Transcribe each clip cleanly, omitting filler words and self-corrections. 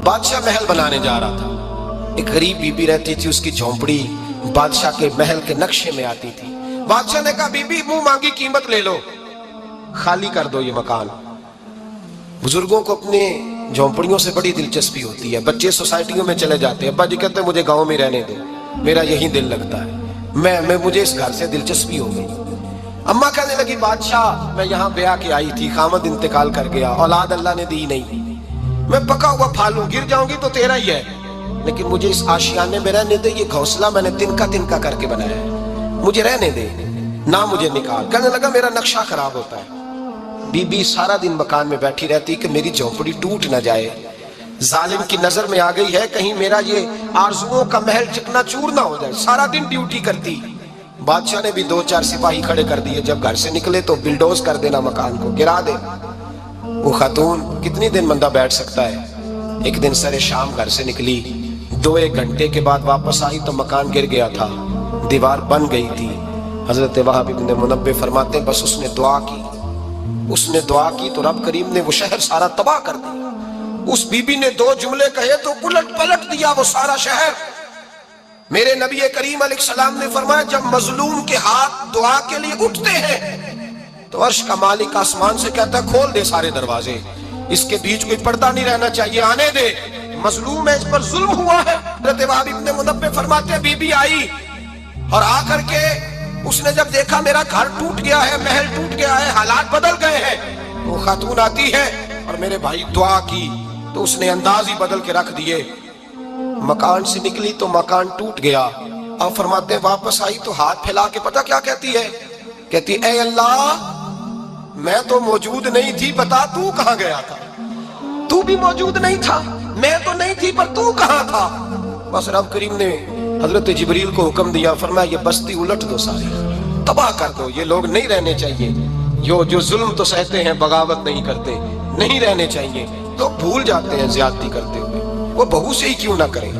बादशाह महल बनाने जा रहा था। एक गरीब बीबी रहती थी, उसकी झोंपड़ी बादशाह के महल के नक्शे में आती थी। बादशाह ने कहा, बीबी मुंह मांगी कीमत ले लो, खाली कर दो ये मकान। बुजुर्गों को अपने झोंपड़ियों से बड़ी दिलचस्पी होती है। बच्चे सोसाइटियों में चले जाते हैं, अब्बा जी कहते हैं मुझे गांव में रहने दो, मेरा यही दिल लगता है, मुझे इस घर से दिलचस्पी हो गई। अम्मा कहने लगी, बादशाह मैं यहाँ ब्याह के आई थी, खामद इंतकाल कर गया, औलाद अल्लाह ने दी नहीं, मैं पका हुआ फल हूं, गिर जाऊंगी तो तेरा ही है, लेकिन मुझे इस आशियाने में रहने दे, ये घोंसला मैंने तिनका तिनका करके बनाया है, मुझे रहने दे, ना मुझे निकाल। कहने लगा मेरा नक्शा खराब होता है। बीबी सारा दिन मकान में बैठी रहती कि मेरी झोंपड़ी टूट ना जाए, जालिम की नजर में आ गई है, कहीं मेरा ये आरजुओं का महल चकनाचूर ना हो जाए। सारा दिन ड्यूटी करती। बादशाह ने भी 2-4 सिपाही खड़े कर दिए, जब घर से निकले तो बिल्डोज कर देना, मकान को गिरा दे। वो खातून कितनी दिन बंदा बैठ सकता है। एक दिन सरे शाम घर से निकली, 2-1 घंटे के बाद वापस आई तो मकान गिर गया था, दीवार बन गई थी। हजरत वहाब इब्न मुनब्बे फरमाते बस उसने दुआ की तो रब करीम ने वो शहर सारा तबाह कर दिया। उस बीबी ने 2 जुमले कहे तो उलट पलट दिया वो सारा शहर। मेरे नबी करीम अलैहिस्सलाम ने फरमाया, जब मजलूम के हाथ दुआ के लिए उठते हैं तो अर्श का मालिक आसमान से कहता है खोल दे सारे दरवाजे, इसके बीच कोई पर्दा नहीं रहना चाहिए, आने दे, मजलूम है, इस पर जुल्म हुआ है। हज़रत वहाब इब्न मुनब्बे फरमाते हैं बीबी आई और आकर के उसने जब देखा मेरा घर टूट गया है, महल टूट गया है, हालात बदल गए हैं, वो खातून आती है और मेरे भाई दुआ की तो उसने अंदाज ही बदल के रख दिए। मकान से निकली तो मकान टूट गया। अब फरमाते वापस आई तो हाथ फैला के पता क्या कहती है, कहती ऐ अल्लाह मैं तो मौजूद नहीं थी, बता तू कहां गया था। तू भी मौजूद नहीं था, मैं तो नहीं थी, पर तू कहां था। बस रब करीम ने हजरत जिब्रील को हुक्म दिया, फरमाया ये बस्ती उलट दो, सारी तबाह कर दो, ये लोग नहीं रहने चाहिए, जो जुल्म तो सहते हैं बगावत नहीं करते, नहीं रहने चाहिए। तो भूल जाते हैं ज्यादती करते हुए, वो बहू से ही क्यों ना करें,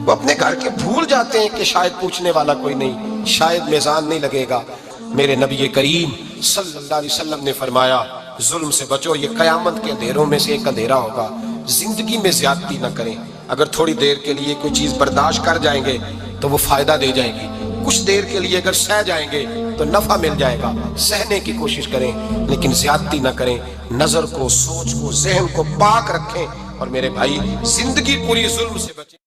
वो अपने घर के भूल जाते हैं कि शायद पूछने वाला कोई नहीं, शायद मेजान नहीं लगेगा। मेरे नबी करीम सल्लल्लाहु अलैहि वसल्लम ने फरमाया जुल्म से बचो, ये कयामत के अंधेरों में से एक अंधेरा होगा। जिंदगी में ज्यादती ना करें। अगर थोड़ी देर के लिए कोई चीज बर्दाश्त कर जाएंगे तो वो फायदा दे जाएगी, कुछ देर के लिए अगर सह जाएंगे तो नफा मिल जाएगा। सहने की कोशिश करें लेकिन ज्यादती ना करें। नजर को, सोच को, जहन को पाक रखें और मेरे भाई जिंदगी पूरी जुल्म से बचें।